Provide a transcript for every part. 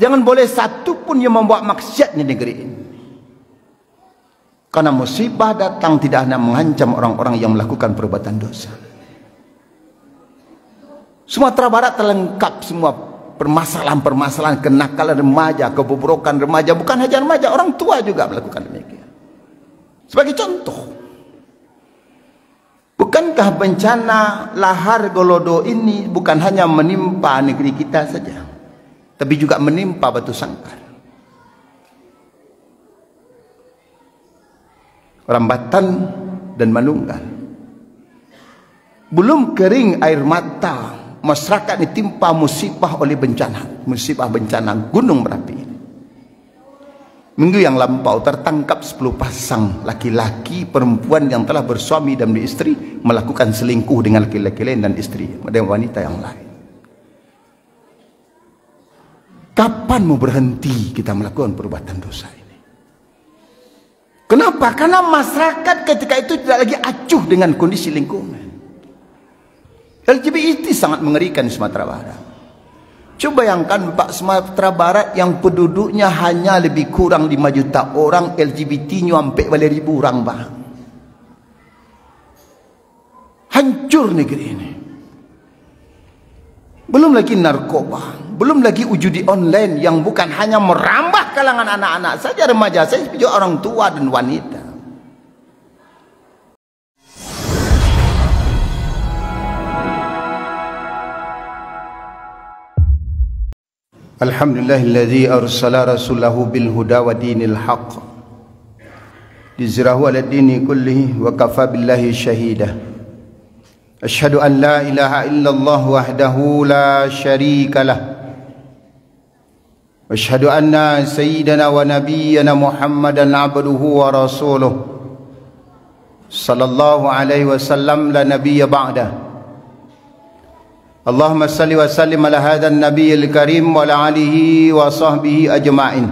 Jangan boleh satu pun yang membuat maksiat di negeri ini. Karena musibah datang tidak hanya mengancam orang-orang yang melakukan perbuatan dosa. Sumatera Barat terlengkap semua permasalahan-permasalahan kenakalan remaja, kebobrokan remaja. Bukan hanya remaja, orang tua juga melakukan demikian. Sebagai contoh, bukankah bencana lahar Golodo ini bukan hanya menimpa negeri kita saja, tapi juga menimpa Batu Sangkar, Rambatan dan Manunggal. Belum kering air mata, masyarakat ditimpa musibah oleh bencana, musibah bencana Gunung Merapi. Minggu yang lampau tertangkap 10 pasang laki-laki perempuan yang telah bersuami dan beristri melakukan selingkuh dengan laki-laki lain dan istri dan wanita yang lain. Kapan mau berhenti kita melakukan perbuatan dosa ini? Kenapa? Karena masyarakat ketika itu tidak lagi acuh dengan kondisi lingkungan. LGBT sangat mengerikan di Sumatera Barat. Coba bayangkan Pak, Sumatera Barat yang penduduknya hanya lebih kurang 5 juta orang, LGBT-nya sampai balik ribu orang, Pak. Hancur negeri ini. Belum lagi narkoba, belum lagi judi online yang bukan hanya merambah kalangan anak-anak saja, remaja saja, tapi juga orang tua dan wanita. Alhamdulillahilladzi arsala rasulahu bil huda wa dinil haqq liyuzhirahu 'ala dini kullihi wa kafa billahi shahida. Asyhadu an la ilaha illallah wahdahu la syarika lah. Wa asyhadu anna sayyidana wa nabiyyana Muhammadan 'abduhu wa rasuluh sallallahu alaihi wasallam la nabiyya ba'da. Allahumma salli wa sallim ala hadzal nabiyil karim wa ala alihi wa sahbihi ajma'in.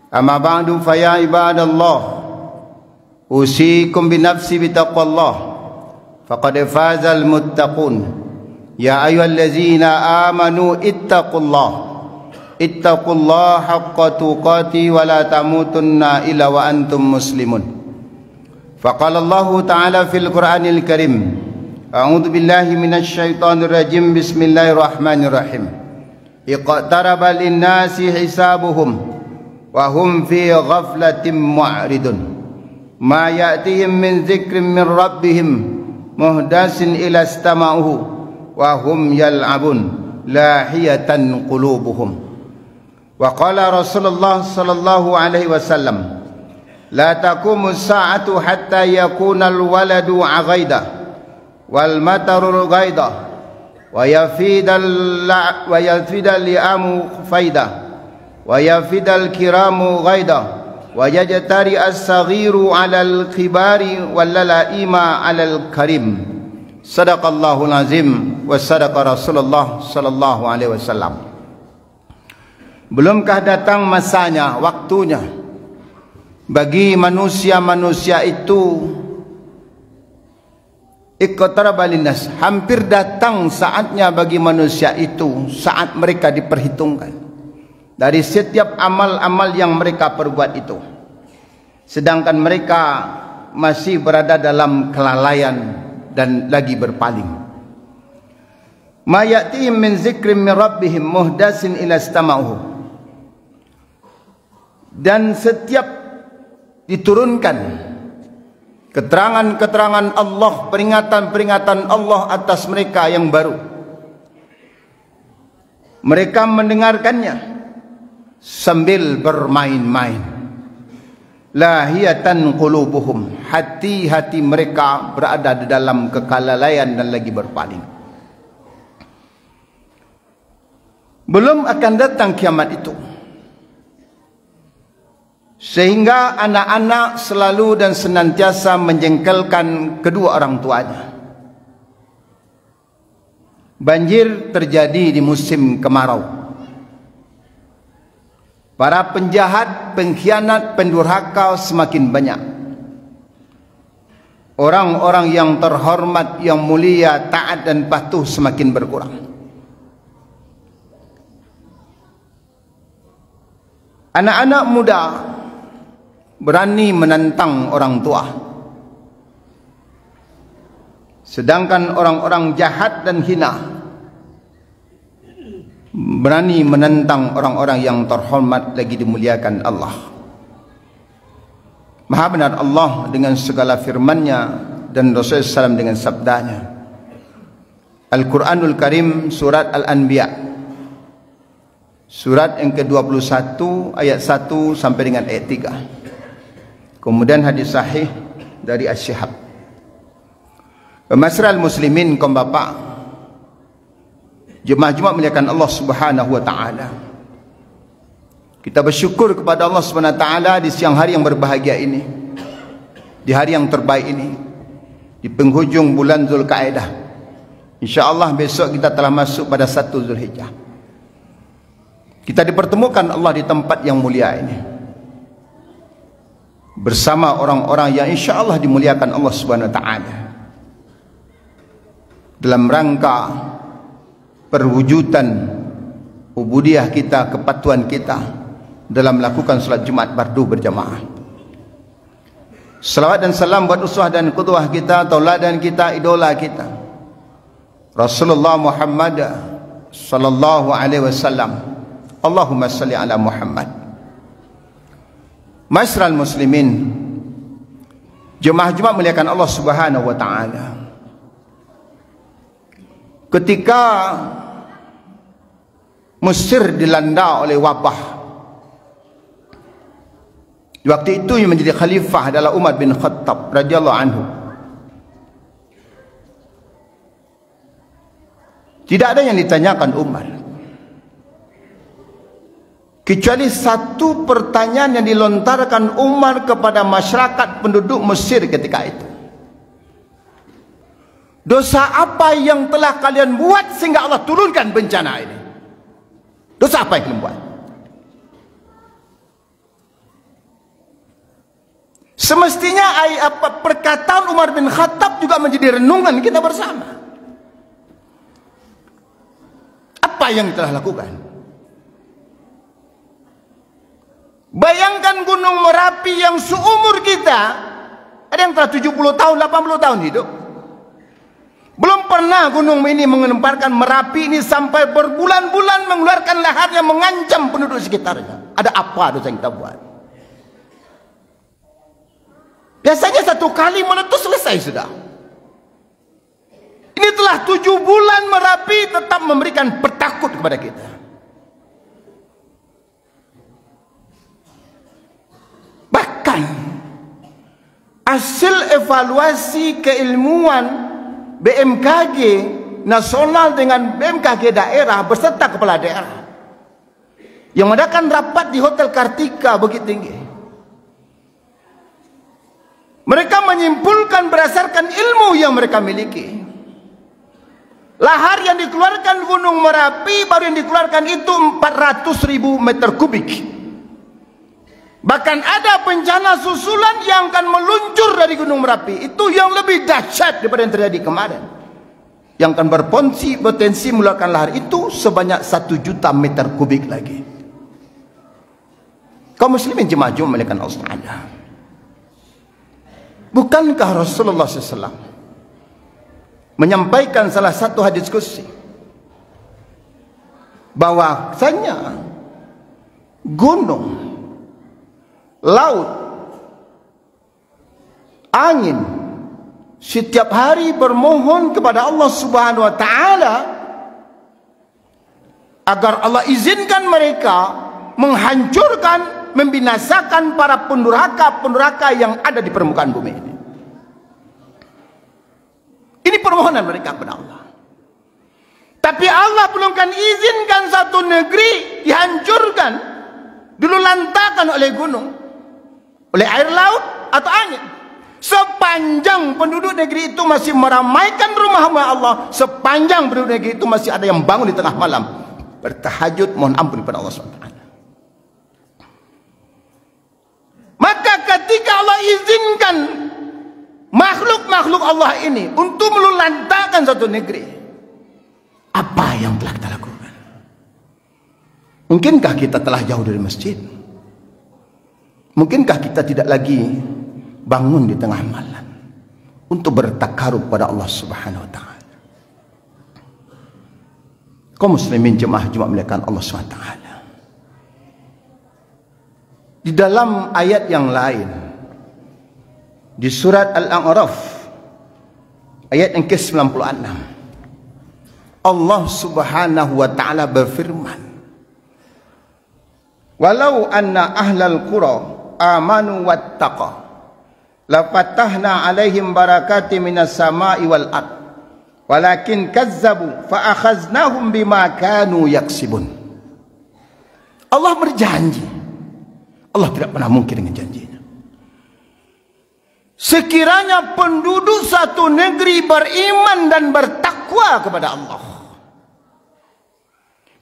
Amma ba'du fa ya ibadallah, usikum bi nafsi bi taqwallah faqad fazal muttaqun. Ya ayyuhallazina amanu ittaqullaha haqqa tuqati wa la tamutunna illa wa antum muslimun. Faqala Allah ta'ala fil Qur'anil Karim, a'udzu billahi minasy syaithanir rajim, bismillahirrahmanirrahim. Iqtaraba lin-nasi hisabuhum wa hum fi ghaflatin mu'ridun. Ma ya'tihim min dzikrin min rabbihim muhdasin ila istama'uhu wa hum yal'abun lahiyatan qulubuhum. Wa qala Rasulullah sallallahu alaihi wasallam, la taqumu as-sa'atu hatta yakuna al-waladu 'aghaida wal mataru ghaida wa yafidal li'amu faida wa yafidal kiramu ghaida wa yajtari as-saghiru 'alal kibari wal la'ima 'alal karim. Sadaqallahul azim wa sadaqa Rasulullah sallallahu alaihi wasallam. Belumkah datang masanya, waktunya bagi manusia-manusia itu, iqtaraba linnas, hampir datang saatnya bagi manusia itu, saat mereka diperhitungkan dari setiap amal-amal yang mereka perbuat itu, sedangkan mereka masih berada dalam kelalaian dan lagi berpaling. Ma ya'tihim min zikrin min rabbihim muhdasin ila istama'uhu, dan setiap diturunkan keterangan-keterangan Allah, peringatan-peringatan Allah atas mereka yang baru, mereka mendengarkannya sambil bermain-main. Lahiyatan qulubuhum, hati-hati mereka berada di dalam kelalaian dan lagi berpaling. Belum akan datang kiamat itu, sehingga anak-anak selalu dan senantiasa menjengkelkan kedua orang tuanya. Banjir terjadi di musim kemarau. Para penjahat, pengkhianat, pendurhaka semakin banyak. Orang-orang yang terhormat, yang mulia, taat dan patuh semakin berkurang. Anak-anak muda berani menantang orang tua, sedangkan orang-orang jahat dan hina berani menentang orang-orang yang terhormat lagi dimuliakan Allah. Maha benar Allah dengan segala firman-Nya dan Rasulullah SAW dengan sabdanya. Al-Quranul Karim, surat Al-Anbiya, surat yang ke-21 ayat 1 sampai dengan ayat 3. Kemudian hadis sahih dari Asy-Syihab. Masral muslimin, kaum bapa, jemaah-jemaah muliakan Allah Subhanahu wa taala. Kita bersyukur kepada Allah Subhanahu wa taala di siang hari yang berbahagia ini, di hari yang terbaik ini, di penghujung bulan Zulkaidah. InsyaAllah besok kita telah masuk pada 1 Zulhijjah. Kita dipertemukan Allah di tempat yang mulia ini bersama orang-orang yang insyaAllah dimuliakan Allah Subhanahu wa taala, dalam rangka perwujudan ubudiyah kita, kepatuhan kita dalam melakukan salat Jumat fardu berjamaah. Salawat dan salam buat uswah dan qudwah kita, tauladan kita, idola kita, Rasulullah Muhammad sallallahu alaihi wasallam. Allahumma salli ala Muhammad. Masyarul muslimin, jemaah-jemaah muliakan Allah Subhanahu wa taala. Ketika Mesir dilanda oleh wabah, waktu itu yang menjadi khalifah adalah Umar bin Khattab radhiyallahu anhu. Tidak ada yang ditanyakan Umar kecuali satu pertanyaan yang dilontarkan Umar kepada masyarakat penduduk Mesir ketika itu. Dosa apa yang telah kalian buat sehingga Allah turunkan bencana ini? Dosa apa yang kalian buat? Semestinya perkataan Umar bin Khattab juga menjadi renungan kita bersama. Apa yang telah lakukan? Bayangkan Gunung Merapi yang seumur kita, ada yang telah 70 tahun, 80 tahun hidup. Belum pernah gunung ini mengemparkan Merapi ini sampai berbulan-bulan mengeluarkan lahar yang mengancam penduduk sekitarnya. Ada apa dosa yang kita buat? Biasanya satu kali meletus selesai sudah. Ini telah 7 bulan Merapi tetap memberikan petakut kepada kita. Bahkan hasil evaluasi keilmuan BMKG nasional dengan BMKG daerah beserta kepala daerah yang mengadakan rapat di Hotel Kartika Bukit Tinggi, mereka menyimpulkan berdasarkan ilmu yang mereka miliki, lahar yang dikeluarkan Gunung Merapi baru yang dikeluarkan itu 400.000 meter kubik. Bahkan ada bencana susulan yang akan meluncur dari Gunung Merapi, itu yang lebih dahsyat daripada yang terjadi kemarin, yang akan berpotensi mengeluarkan lahar itu sebanyak 1 juta meter kubik lagi. Kaum muslimin jemaah-jemaah muliakan Allah Taala, bukankah Rasulullah SAW menyampaikan salah satu hadis qudsi bahwasanya gunung, laut, angin setiap hari bermohon kepada Allah Subhanahu wa taala agar Allah izinkan mereka menghancurkan, membinasakan para pendurhaka-pendurhaka yang ada di permukaan bumi ini. Ini permohonan mereka kepada Allah. Tapi Allah belum kan izinkan satu negeri dihancurkan, dilulantakan oleh gunung, oleh air laut atau angin. Sepanjang penduduk negeri itu masih meramaikan rumah Allah, sepanjang penduduk negeri itu masih ada yang bangun di tengah malam bertahajud mohon ampun kepada Allah SWT. Maka ketika Allah izinkan makhluk-makhluk Allah ini untuk melulantakan suatu negeri, apa yang telah kita lakukan? Mungkinkah kita telah jauh dari masjid? Mungkinkah kita tidak lagi bangun di tengah malam untuk bertakarub pada Allah Subhanahu wa taala? Kaum muslimin jemaah Jumat muliakan Allah Subhanahu wa taala. Di dalam ayat yang lain di surat Al-A'raf ayat yang ke-96, Allah Subhanahu wa taala berfirman, "Walau anna ahlal qura amanu wattaqa la fatahna alaihim barakatin minas sama'i wal ard walakin kazzabu fa akhaznahum bima kanu yaksibun." Allah berjanji, Allah tidak pernah mungkin dengan janjinya. Sekiranya penduduk satu negeri beriman dan bertakwa kepada Allah,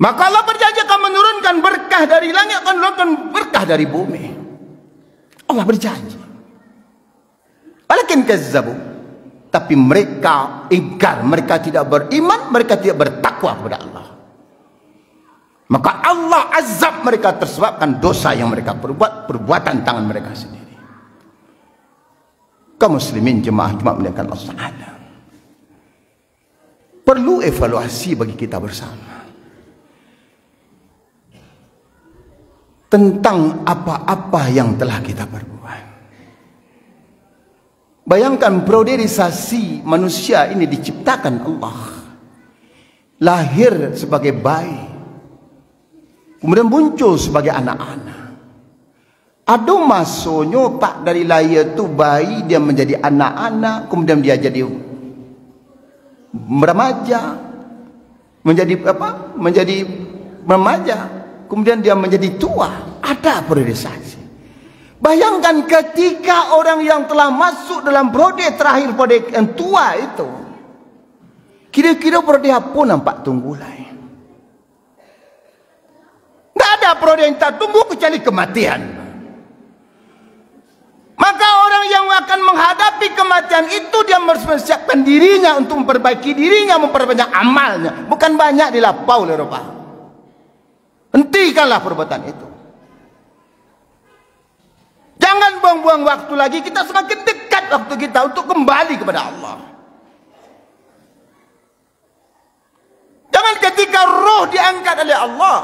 maka Allah berjanji akan menurunkan berkah dari langit, akan menurunkan berkah dari bumi. Allah berjanji. Walakin kazzabu, tapi mereka ingkar, mereka tidak beriman, mereka tidak bertakwa kepada Allah. Maka Allah azab mereka tersebabkan dosa yang mereka perbuat, perbuatan tangan mereka sendiri. Kaum muslimin jemaah Jumat muliakan Allah Taala, perlu evaluasi bagi kita bersama tentang apa-apa yang telah kita perbuat. Bayangkan prodirisasi manusia ini diciptakan Allah, lahir sebagai bayi, kemudian muncul sebagai anak-anak. Ada masanya tak dari lahir tu bayi dia menjadi anak-anak, kemudian dia jadi remaja, menjadi apa? Menjadi remaja, kemudian dia menjadi tua. Ada prodirisasi. Bayangkan ketika orang yang telah masuk dalam prode terakhir, prode yang tua itu, kira-kira prode apa nampak tunggulai? Tak ada prode yang tak tunggu kecuali kematian. Maka orang yang akan menghadapi kematian itu, dia harus mempersiapkan dirinya untuk memperbaiki dirinya, memperbanyak amalnya. Bukan banyak dilapau oleh Eropa. Hentikanlah perbuatan itu. Jangan buang-buang waktu lagi. Kita semakin dekat waktu kita untuk kembali kepada Allah. Jangan ketika roh diangkat oleh Allah,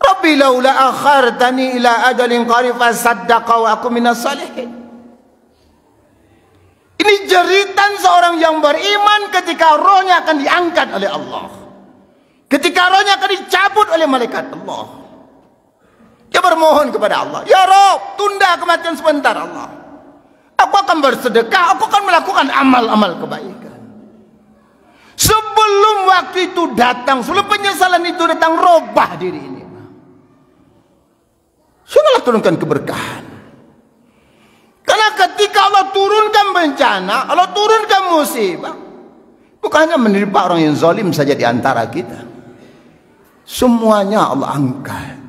Rabbi laula akhartani ila ajalin qarib fasaddaqa wa aku minas salihin. Ini jeritan seorang yang beriman ketika rohnya akan diangkat oleh Allah, ketika rohnya akan dicabut oleh malaikat Allah. Dia bermohon kepada Allah, ya Rabb, tunda kematian sebentar Allah. Aku akan bersedekah, aku akan melakukan amal-amal kebaikan. Sebelum waktu itu datang, sebelum penyesalan itu datang, robah diri ini. Sungguhlah turunkan keberkahan. Karena ketika Allah turunkan bencana, Allah turunkan musibah, bukan hanya menimpa orang yang zalim saja di antara kita, semuanya Allah angkat.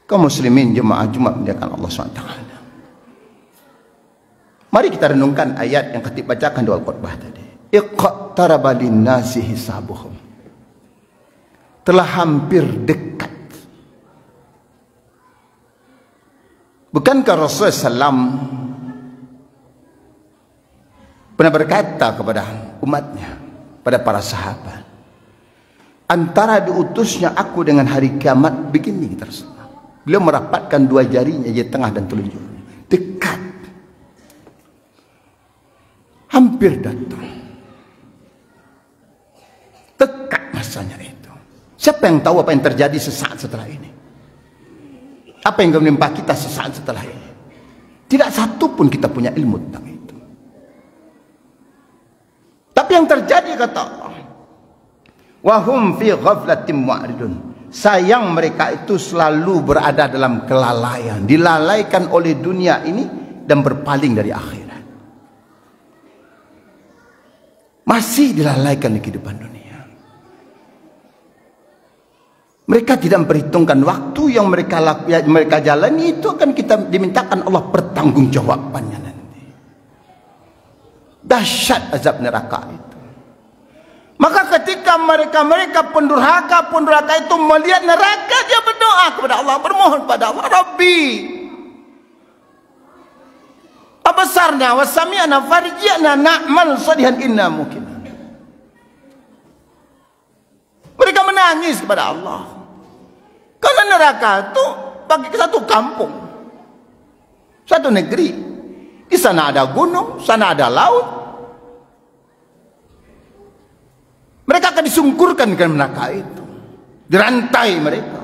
Kaum muslimin jemaah Jumat muliakan Allah SWT. Mari kita renungkan ayat yang kita bacakan di al-khutbah tadi. Iqtaraba linnasi hisabuhum. Telah hampir dekat. Bukankah Rasulullah SAW pernah berkata kepada umatnya, pada para sahabat, antara diutusnya aku dengan hari kiamat begini tersebut. Beliau merapatkan dua jarinya, jari tengah dan telunjuknya, dekat, hampir datang, dekat masanya itu. Siapa yang tahu apa yang terjadi sesaat setelah ini? Apa yang menimpa kita sesaat setelah ini? Tidak satu pun kita punya ilmu tentang itu. Tapi yang terjadi, kata Allah, wahum fi ghaflatin mu'ridun. Sayang mereka itu selalu berada dalam kelalaian, dilalaikan oleh dunia ini dan berpaling dari akhirat. Masih dilalaikan di kehidupan dunia. Mereka tidak memperhitungkan waktu yang mereka jalani itu akan kita dimintakan Allah pertanggungjawabannya nanti. Dahsyat azab neraka itu. Maka ketika mereka pendurhaka itu melihat neraka, dia berdoa kepada Allah, bermohon kepada Allah, Rabbi abasarna wa sami'na farji'na na'mal salihan inna mungkin. Mereka menangis kepada Allah karena neraka itu bagi satu kampung, satu negeri. Di sana ada gunung, sana ada laut. Mereka akan disungkurkan ke neraka itu, dirantai mereka,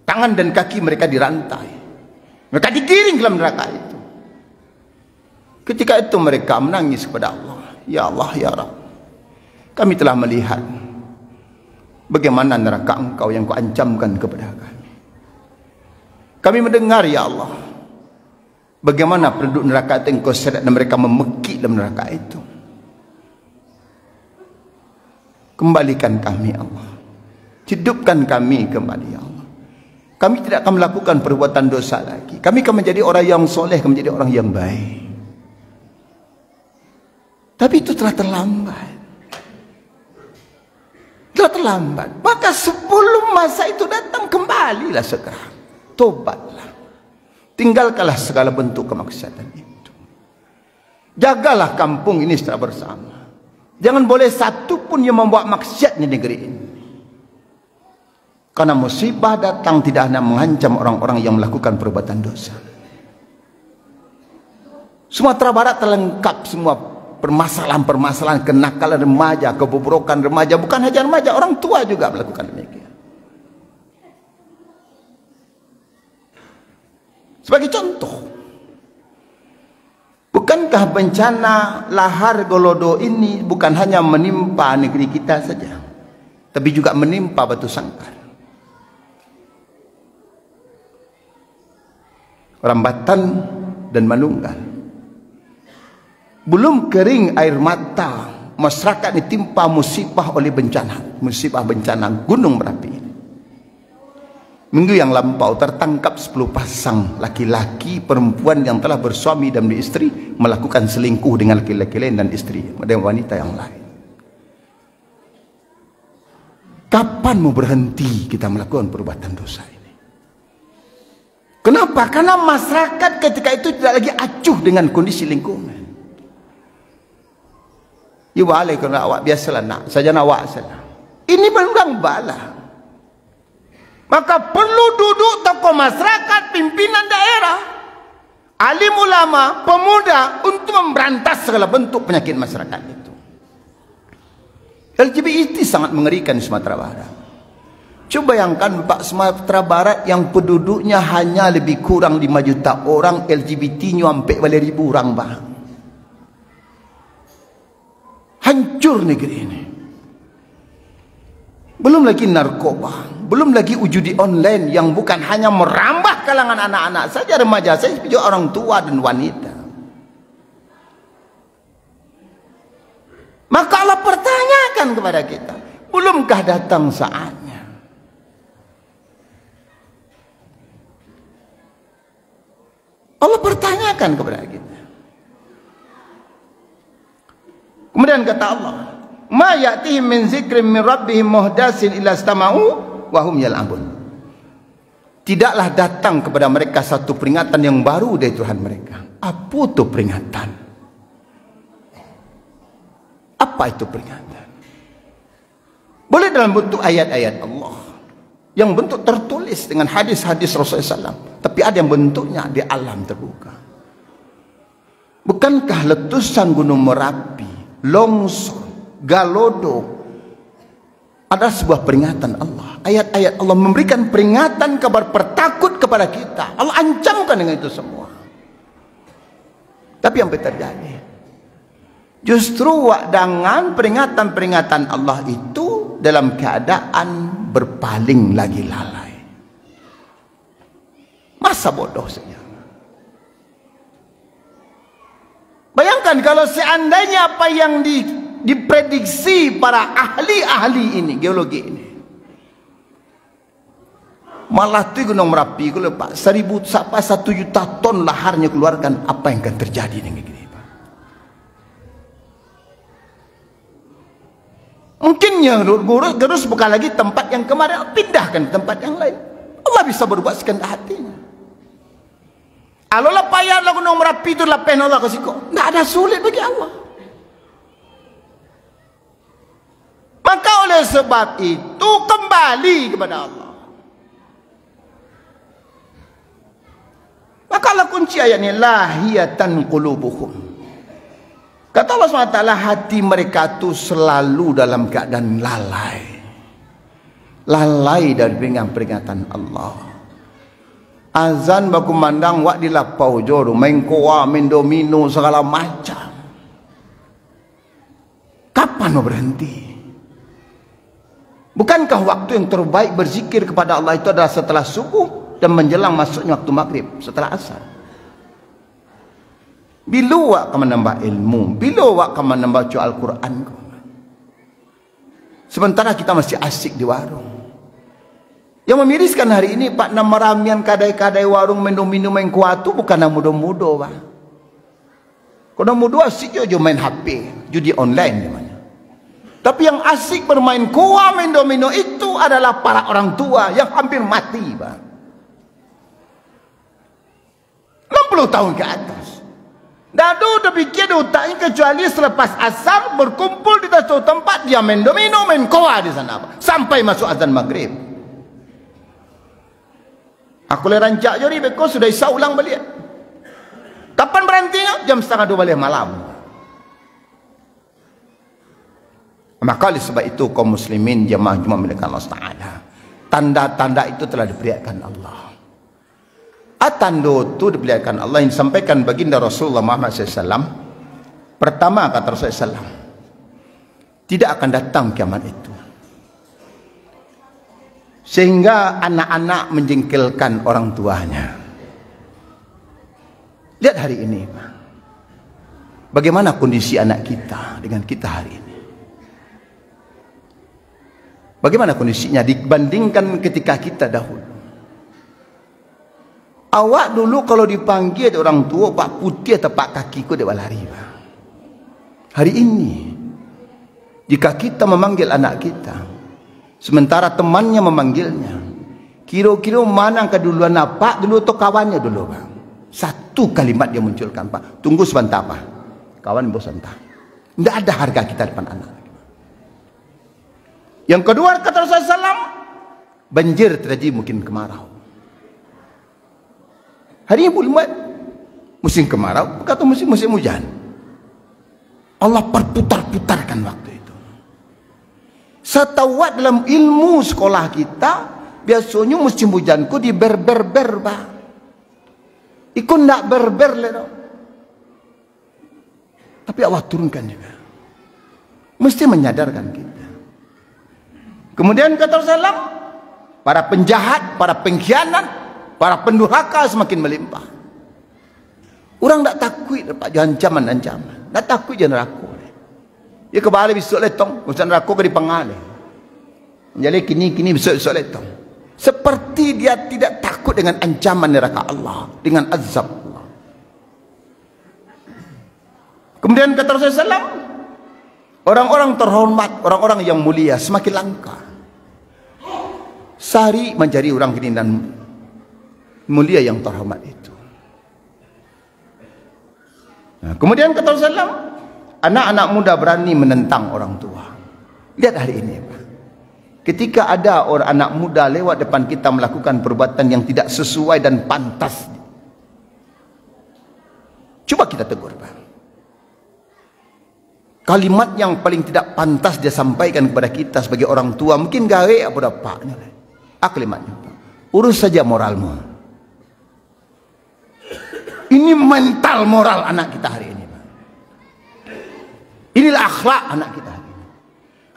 tangan dan kaki mereka dirantai, mereka digiring ke dalam neraka itu. Ketika itu mereka menangis kepada Allah, ya Allah, ya Rabb, kami telah melihat bagaimana neraka Engkau yang Kau ancamkan kepada kami. Kami mendengar, ya Allah, bagaimana penduduk neraka itu Engkau seret dan mereka memekik dalam neraka itu. Kembalikan kami, Allah, hidupkan kami kembali, ya Allah. Kami tidak akan melakukan perbuatan dosa lagi. Kami akan menjadi orang yang soleh, akan menjadi orang yang baik. Tapi itu telah terlambat. Telah terlambat. Maka sebelum masa itu datang, kembalilah segera. Tobatlah. Tinggalkanlah segala bentuk kemaksiatan itu. Jagalah kampung ini secara bersama. Jangan boleh satu pun yang membuat maksiat di negeri ini. Karena musibah datang tidak hanya mengancam orang-orang yang melakukan perbuatan dosa. Sumatera Barat terlengkap semua permasalahan-permasalahan kenakalan remaja, kebobrokan remaja. Bukan hanya remaja, orang tua juga melakukan demikian. Sebagai contoh, bukankah bencana lahar Golodo ini bukan hanya menimpa negeri kita saja, tapi juga menimpa Batu Sangkar. Rambatan dan Manunggal. Belum kering air mata, masyarakat ditimpa musibah oleh bencana, musibah bencana Gunung Merapi. Minggu yang lampau tertangkap 10 pasang laki-laki perempuan yang telah bersuami dan beristri melakukan selingkuh dengan laki-laki lain dan istri dan wanita yang lain. Kapan mau berhenti kita melakukan perbuatan dosa ini? Kenapa? Karena masyarakat ketika itu tidak lagi acuh dengan kondisi lingkungan. Ya boleh kalau awak biasalah nak, saja awak salah. Ini benar bala. Maka perlu duduk tokoh masyarakat, pimpinan daerah, alim ulama, pemuda untuk memberantas segala bentuk penyakit masyarakat itu. LGBT sangat mengerikan di Sumatera Barat. Coba bayangkan Pak, Sumatera Barat yang penduduknya hanya lebih kurang 5 juta orang, LGBT-nya sampai balik ribu orang, Pak. Hancur negeri ini. Belum lagi narkoba, belum lagi judi online yang bukan hanya merambah kalangan anak-anak saja, remaja saja, juga orang tua dan wanita. Maka Allah pertanyakan kepada kita, belumkah datang saatnya? Allah pertanyakan kepada kita. Kemudian kata Allah, ma ya'tihim min zikrin min rabbihim muhdatsin illa istama'u wa hum yal'abun. Tidaklah datang kepada mereka satu peringatan yang baru dari Tuhan mereka. Apa itu peringatan? Apa itu peringatan? Boleh dalam bentuk ayat-ayat Allah, yang bentuk tertulis dengan hadis-hadis Rasulullah SAW, tapi ada yang bentuknya di alam terbuka. Bukankah letusan Gunung Merapi, longsor, Galodo adalah sebuah peringatan Allah? Ayat-ayat Allah memberikan peringatan, kabar pertakut kepada kita. Allah ancamkan dengan itu semua. Tapi yang terjadi, justru dengan peringatan-peringatan Allah itu dalam keadaan berpaling lagi lalai. Masa bodoh saja. Bayangkan kalau seandainya apa yang diprediksi para ahli-ahli ini, geologi ini, malah tu Gunung Merapi kalau Pak 1 juta ton laharnya keluarkan, apa yang akan terjadi dengan negeri Pak? Mungkinnya gerus bukan lagi tempat yang kemarin, pindahkan tempat yang lain. Allah bisa berbuat sekehendak hatinya. Alolah payah lah gunung Merapi itu lah pen Allah kasih kok. Tak ada sulit bagi Allah. Maka oleh sebab itu kembali kepada Allah. Makalah kunci ayat ini, lahiyatan qulubuhum. Kata Allah SWT, hati mereka itu selalu dalam keadaan lalai. Lalai dari peringatan Allah. Azan baku mandang wak di lapau jodoh, main koa, main domino, segala macam. Kapan mau berhenti? Bukankah waktu yang terbaik berzikir kepada Allah itu adalah setelah subuh dan menjelang masuknya waktu maghrib, setelah asar? Bila wak kamu menambah ilmu, bila wak kamu menambah baca Al-Quran, sementara kita masih asik di warung. Yang memiriskan hari ini Pak, nama ramian kadai-kadai warung minum-minum main kuat tu bukan nama muda-muda Pak. Kalau muda asik je main HP, judi online namanya. Tapi yang asik bermain kuah, main domino itu adalah para orang tua yang hampir mati Pak. 60 tahun ke atas. Dadu terfikir otaknya kecuali selepas asar berkumpul di satu tempat dia main domino, main kuah di sana Pak. Sampai masuk azan maghrib. Aku boleh rancak je ni, because sudah isya ulang balik. Kapan berhentinya? Jam 1:30 balik malam. Maka oleh sebab itu kaum muslimin jemaah Jumat milik Allah Ta'ala, tanda-tanda itu telah diperlihatkan Allah. Tanda itu diperlihatkan Allah yang disampaikan baginda Rasulullah Muhammad SAW. Pertama kata Rasulullah SAW, tidak akan datang kiamat itu sehingga anak-anak menjengkelkan orang tuanya. Lihat hari ini Pak, bagaimana kondisi anak kita dengan kita hari ini. Bagaimana kondisinya dibandingkan ketika kita dahulu. Awak dulu kalau dipanggil orang tua Pak putih atau Pak kakiku dia lari Pak. Hari ini jika kita memanggil anak kita sementara temannya memanggilnya, kira-kira mana keduluan Pak dulu atau kawannya dulu Pak? Satu kalimat dia munculkan Pak, tunggu sebentar Pak, kawan bos sebentar. Tidak ada harga kita depan anak. Yang kedua kata Rasulullah SAW, banjir terjadi mungkin kemarau. Hari ini bulan musim kemarau, kata musim hujan. Allah perputar-putarkan waktu itu. Setahu dalam ilmu sekolah kita, biasanya musim hujanku di ber-ber-ber Pak. Ikut nak ber-ber le. Tapi Allah turunkan juga. Mesti menyadarkan kita. Kemudian kata Rasulullah, para penjahat, para pengkhianat, para pendurhaka semakin melimpah. Orang tak takut dapat ancaman-ancaman. Tak takut je neraka. Dia kebalik besok letong, urusan neraka ke dipengal. Jadi kini besok letong. Seperti dia tidak takut dengan ancaman neraka Allah, dengan azab Allah. Kemudian kata Rasulullah SAW, orang-orang terhormat, orang-orang yang mulia semakin langka. Sari mencari orang kini dan mulia yang terhormat itu. Nah, kemudian kata Rasulullah, anak-anak muda berani menentang orang tua. Lihat hari ini Pak. Ketika ada orang anak muda lewat depan kita melakukan perbuatan yang tidak sesuai dan pantas, coba kita tegur Pak. Kalimat yang paling tidak pantas dia sampaikan kepada kita sebagai orang tua, mungkin gawe apa dapatnya. Kalimatnya Pak, urus saja moralmu. Ini mental moral anak kita hari ini Pak. Inilah akhlak anak kita hari ini.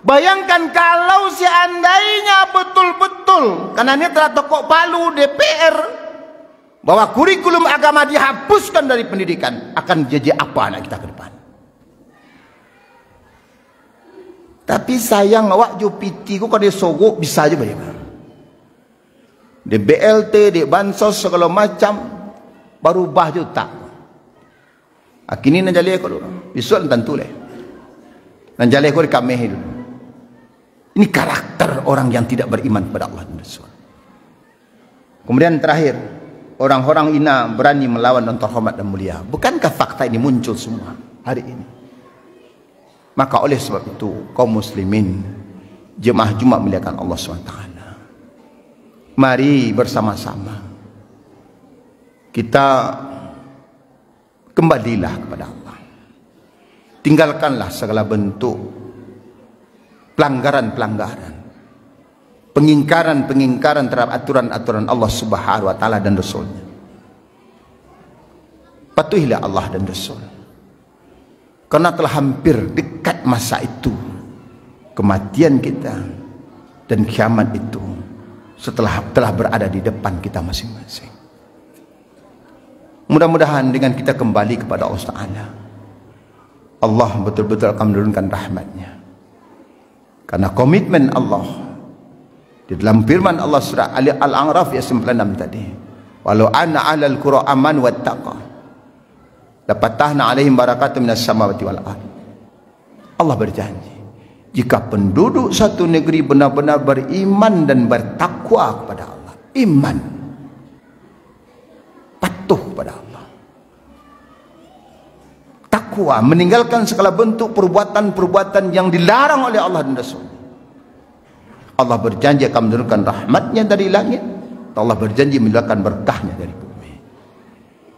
Bayangkan kalau seandainya betul-betul, karena ini telah tokok palu DPR, bahwa kurikulum agama dihapuskan dari pendidikan, akan jadi apa anak kita ke depan? Tapi sayang awak jo PT ku kalau dia sogok bisa aja bayar. Di BLT, di bansos segala macam baru ubah je tak. Kini nak jalih aku dulu. Besok tentu leh. Nak jalih aku dekat Meh dulu. Ini karakter orang yang tidak beriman kepada Allah dan Rasul. Kemudian terakhir, orang-orang ina berani melawan dan terhormat dan mulia. Bukankah fakta ini muncul semua hari ini? Maka oleh sebab itu, kaum muslimin, jemaah Jumat muliakan Allah SWT, mari bersama-sama kita kembalilah kepada Allah. Tinggalkanlah segala bentuk pelanggaran-pelanggaran, pengingkaran-pengingkaran terhadap aturan-aturan Allah Subhanahu wa taala dan Rasulnya. Patuhilah Allah dan Rasul, karena telah hampir dekat masa itu, kematian kita dan kiamat itu telah berada di depan kita masing-masing. Mudah-mudahan dengan kita kembali kepada Allah Ta'ala, Allah betul-betul akan menurunkan rahmatnya. Karena komitmen Allah di dalam firman Allah surah Al-A'raf ayat 96 tadi, walau anna ahlal qura aman wattaqa lafatahna alaihim barakatun minas samawati wal ardh. Allah berjanji, jika penduduk satu negeri benar-benar beriman dan bertakwa kepada Allah, iman, patuh kepada Allah, takwa, meninggalkan segala bentuk perbuatan-perbuatan yang dilarang oleh Allah dan Rasul, Allah berjanji akan menurunkan rahmatnya dari langit. Allah berjanji menurunkan berkahnya dari bumi.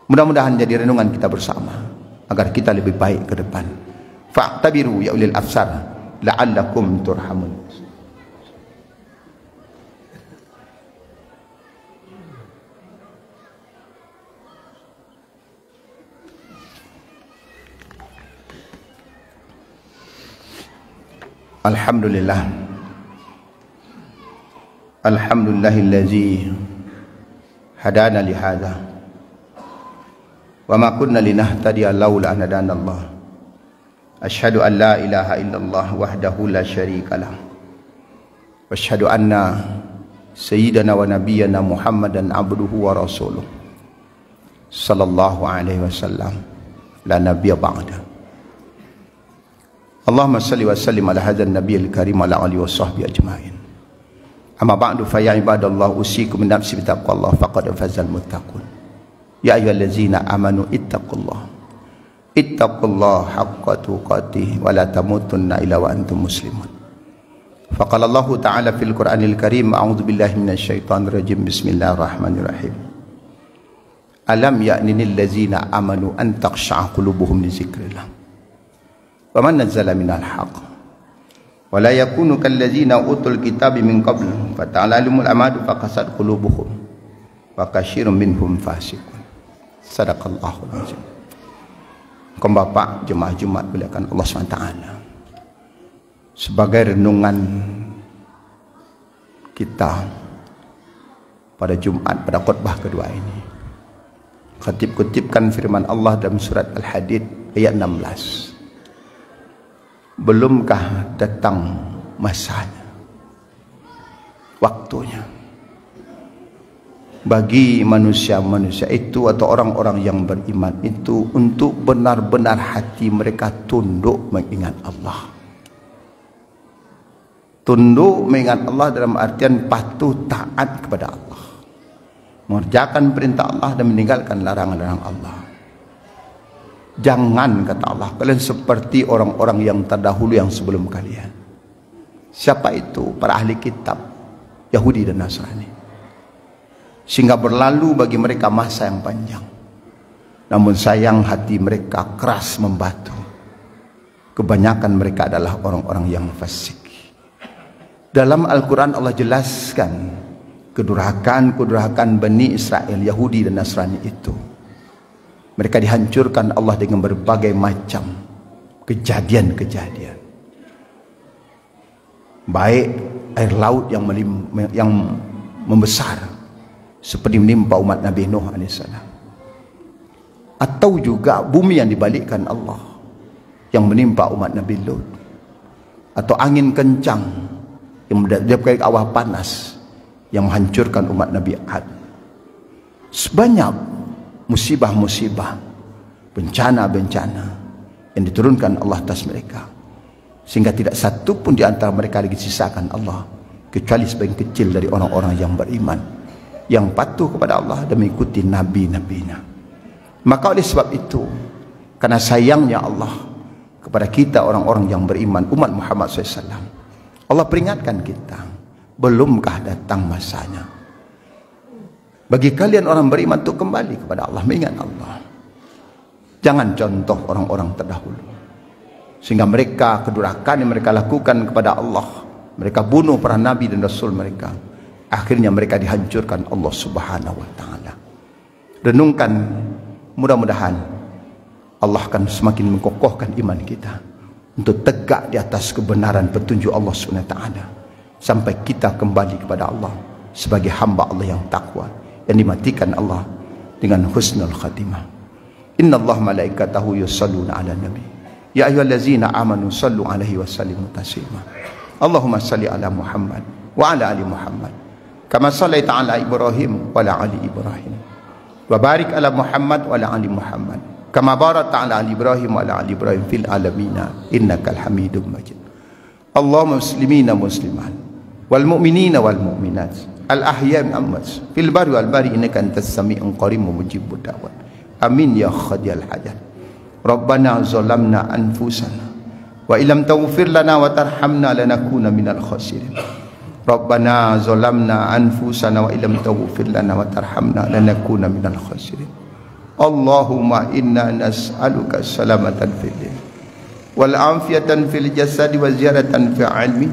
Mudah-mudahan jadi renungan kita bersama agar kita lebih baik ke depan. Fa'tabiru ya ulil absar la'allakum turhamun. Alhamdulillah, alhamdulillahillazi hadana lihadza wa ma kunna linahtadiya laula an hadana Allah. Asyhadu an la ilaha illallah wahdahu la syarikalah wa asyhadu anna sayyidana wa nabiyyana Muhammadan abduhu wa rasuluh sallallahu alaihi wasallam la nabiyya ba'da. Allahumma salli wa sallim ala hadzal nabiyil karim wa ala alihi wa sahbihi ajmain. Amma ba'du fa ya ibadallah usikum min nafsi bi taqwallah faqad fazal muttaqun. Ya ayyuhallazina amanu ittaqullaha haqqa tuqatih wa la tamutunna illa wa antum muslimun. Faqala Allah ta'ala fil Qur'anil Karim, a'udzu billahi minasyaitonir rajim, bismillahirrahmanirrahim. Alam ya'nil ladzina amanu an takhsha'a qulubuhum li dzikrillah wa man nazzala minal haqq wa la yakunu kal ladzina utul kitaba min qabl fata'alamul amadu faqasat qulubuhum wa katsirun minhum fasiqun. Sadaqallahul azim. Kaum bapak jemaah Jumat muliakan Allah SWT, sebagai renungan kita pada Jumat, pada khutbah kedua ini, khatib kutipkan firman Allah dalam surat Al-Hadid ayat 16. Belumkah datang masanya, waktunya bagi manusia-manusia itu atau orang-orang yang beriman itu untuk benar-benar hati mereka tunduk mengingat Allah. Tunduk mengingat Allah dalam artian patuh taat kepada Allah, mengerjakan perintah Allah dan meninggalkan larangan-larangan Allah. Jangan, kata Allah, kalian seperti orang-orang yang terdahulu yang sebelum kalian. Siapa itu? Para ahli kitab Yahudi dan Nasrani. Sehingga berlalu bagi mereka masa yang panjang, namun sayang hati mereka keras membatu. Kebanyakan mereka adalah orang-orang yang fasik. Dalam Al-Quran Allah jelaskan kedurhakaan Bani Israel, Yahudi dan Nasrani itu. Mereka dihancurkan Allah dengan berbagai macam kejadian-kejadian. Baik air laut yang membesar seperti menimpa umat Nabi Nuh AS, atau juga bumi yang dibalikkan Allah yang menimpa umat Nabi Lut, atau angin kencang yang menyebabkan awan panas yang menghancurkan umat Nabi Ad. Sebanyak musibah-musibah, bencana-bencana yang diturunkan Allah atas mereka. sehingga tidak satu pun di antara mereka lagi sisakan Allah, kecuali sebagian kecil dari orang-orang yang beriman, yang patuh kepada Allah dan mengikuti nabi-nabinya. Maka oleh sebab itu, karena sayangnya Allah kepada kita orang-orang yang beriman, umat Muhammad SAW, Allah peringatkan kita, belumkah datang masanya bagi kalian orang beriman untuk kembali kepada Allah, mengingat Allah. Jangan contoh orang-orang terdahulu, sehingga mereka, kedurhakaan yang mereka lakukan kepada Allah, mereka bunuh para nabi dan rasul mereka, akhirnya mereka dihancurkan Allah Subhanahu wa taala. Renungkan, mudah-mudahan Allah akan semakin menkokohkan iman kita untuk tegak di atas kebenaran petunjuk Allah Subhanahu wa taala sampai kita kembali kepada Allah sebagai hamba Allah yang takwa, yang dimatikan Allah dengan husnul khatimah. Innallaha malaikatahu yusalluna 'alan nabi ya ayyuhallazina amanu sallu 'alaihi wa sallimu taslima. Allahumma salli ala Muhammad wa ala ali Muhammad kama shallaita ala Ibrahim wa ala ali Ibrahim wa barik ala Muhammad wa ala ali Muhammad kama barakta ala ali Ibrahim wa ala ali Ibrahim fil alamin innakal Hamidum Majid. Allahumma muslimina muslimat wal mu'minina wal mu'minat al ahya min amwat fil barri wal bahri innaka antas sami'un qaribun mujibud da'wat. Amin ya khadiyal hajat. Rabbana zalamna anfusana wa illam taghfir lana wa tarhamna lanakuna minal khasirin. Rabbana zalamna anfusana wa illam taghfir lana wa tarhamna lanakuna minal khasirin. Allahumma inna nas'aluka salamatan fil din wal afiyatan fil jasadi wa ziyaratan fi ilmi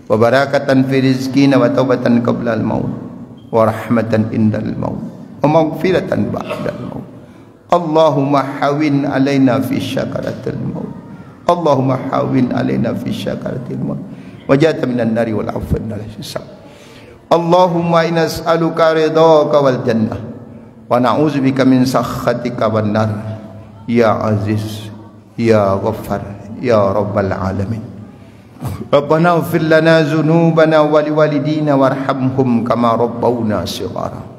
wa barakatan fi rizqina wa taubatan qabla al maut wa rahmatan indal maut wa maghfiratan ba'dal maut. Allahumma hawin alaina fi syakaratil maut. Allahumma hawin alaina fi syakaratil maut wajata minan nari wal afwan minal hisab. Allahumma inna nas'aluka ridhaka wal jannah wa na'udzubika min sakhatika wan nar ya aziz ya ghaffar ya rabbal alamin. Rabbana ighfir lana dzunubana wa liwalidina warhamhum kama rabbawna shighara.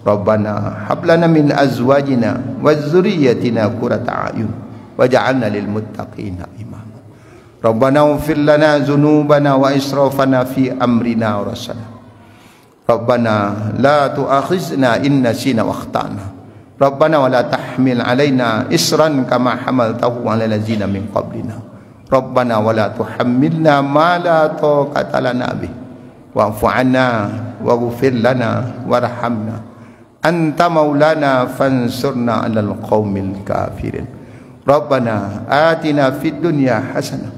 Rabbana hab lana min azwajina wa dzurriyyatina qurrata a'yun waj'alna lil muttaqina imama. Rabbana ighfir lana dzunubana wa israfana fi amrina wa rabbana. Rabbana la tu'akhizna in nasina wa akhtana. Rabbana wa la tahmil alaina isran kama hamaltahu 'ala allazina min qablina. Rabbana wa la tuhammilna ma la taqata lana bih. Wa'fu 'anna waghfir lana warhamna. Anta maulana fansurna 'alal qaumil kafirin. Rabbana atina fid dunya hasanah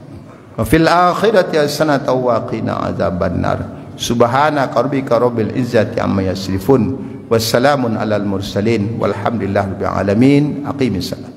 wa fil akhirati hasanah wa qina adzabannar. Subhanaka rabbika rabbil izzati amma yasifun wassalamun 'alal mursalin walhamdulillahi rabbil alamin. Aqimissalam.